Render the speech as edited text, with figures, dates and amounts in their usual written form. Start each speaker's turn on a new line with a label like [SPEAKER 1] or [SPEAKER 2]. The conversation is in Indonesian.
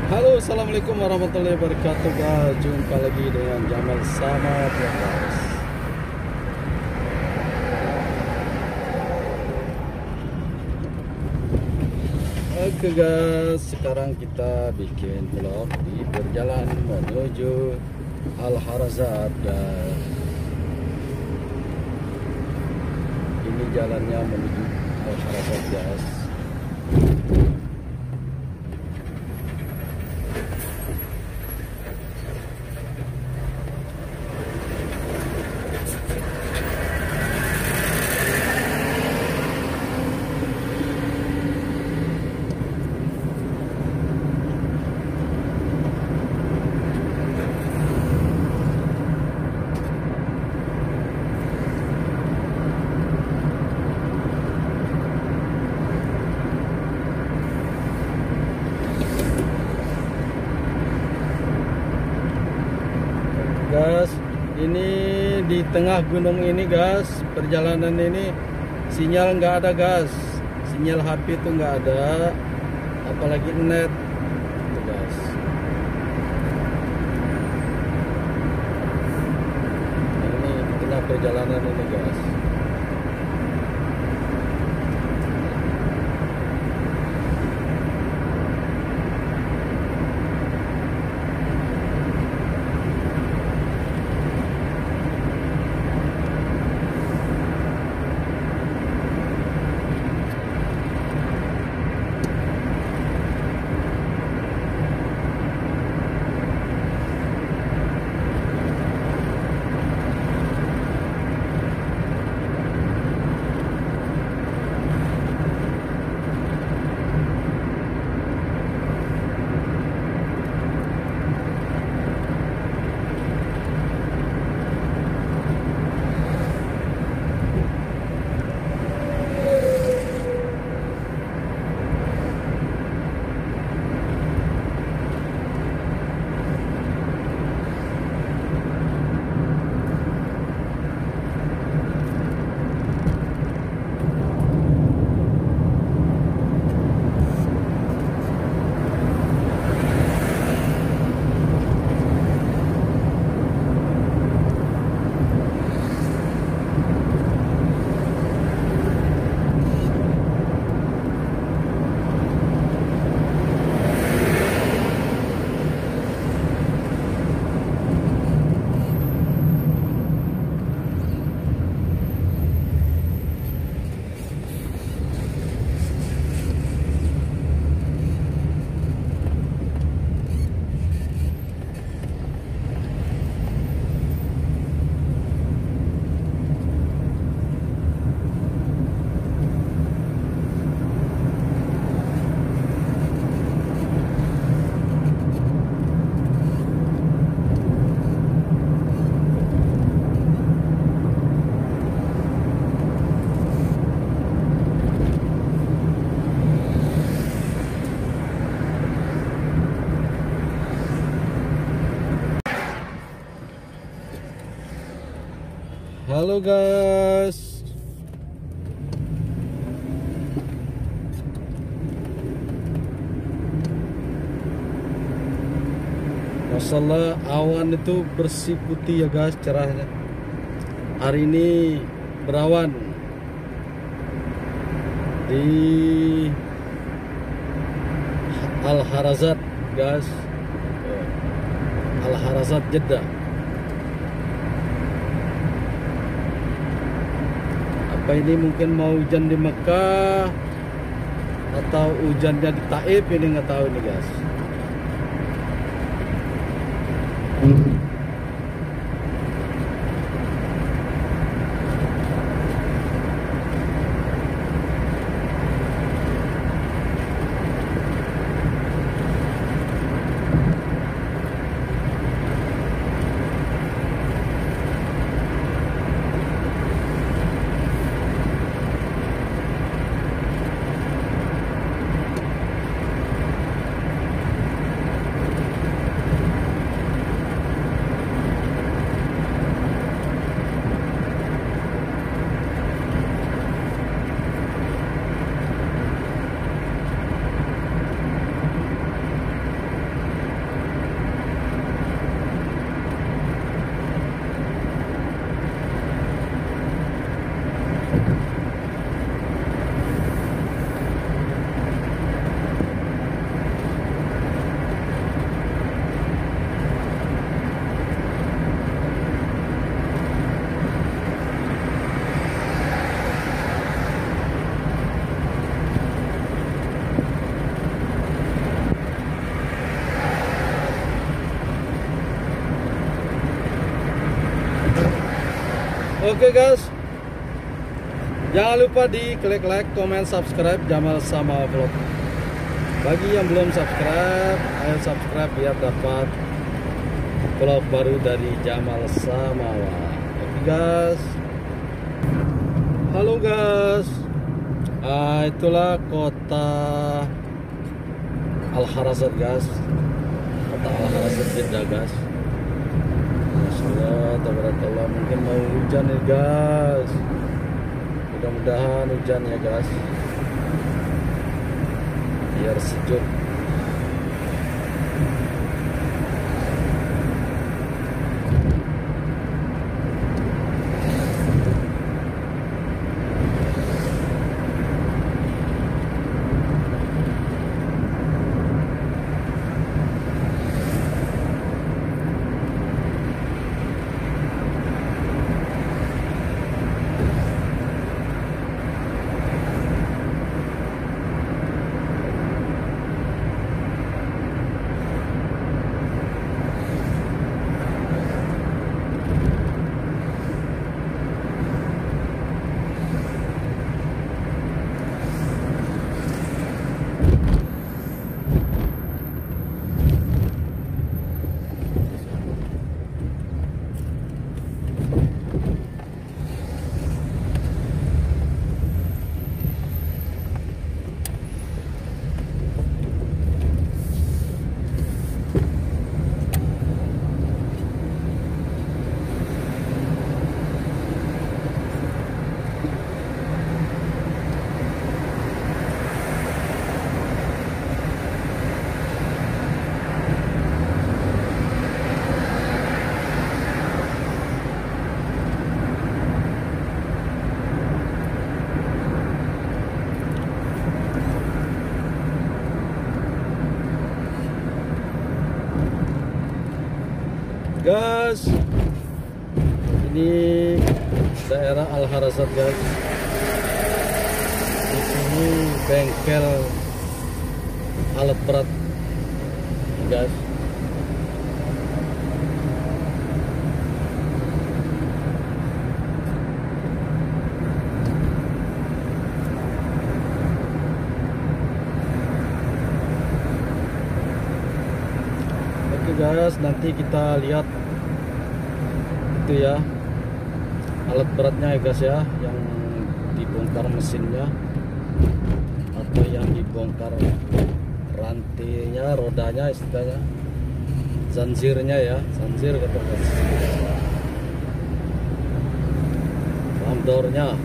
[SPEAKER 1] Halo, assalamualaikum warahmatullahi wabarakatuh guys. Jumpa lagi dengan Jamal sama guys. Oke guys, sekarang kita bikin vlog di perjalanan menuju Al-Harazat guys. Ini jalannya menuju Al-Harazat guys. Guys, ini di tengah gunung ini guys, perjalanan ini sinyal nggak ada guys, sinyal HP itu nggak ada, apalagi net tuh guys. Ini di tengah perjalanan ini guys. Halo guys, masalah awan itu bersih putih ya guys, cerahnya. Hari ini berawan di Al-Harazat guys, Al-Harazat Jeddah. Apa ini mungkin mau hujan di Mekah atau hujannya di Taif, ini nggak tahu nih guys. Oke guys, jangan lupa di klik like, comment, subscribe Jamal Samawa Vlog. Bagi yang belum subscribe, ayo subscribe biar dapat vlog baru dari Jamal Samawa. Oke guys, halo guys. Itulah kota Al-Kharasat guys, kota Al-Kharasat Jeddah guys. Masya tabarakallah, mungkin mau hujan nih guys, mudah-mudahan hujan ya guys, biar sejuk. Guys, ini daerah Al-Kharasat guys. Di sini bengkel alat berat guys. Oke guys, nanti kita lihat itu ya alat beratnya ya guys ya, yang dibongkar mesinnya atau yang dibongkar rantainya, rodanya istilahnya, zanzirnya ya, zanzir kata guys, bump doornya.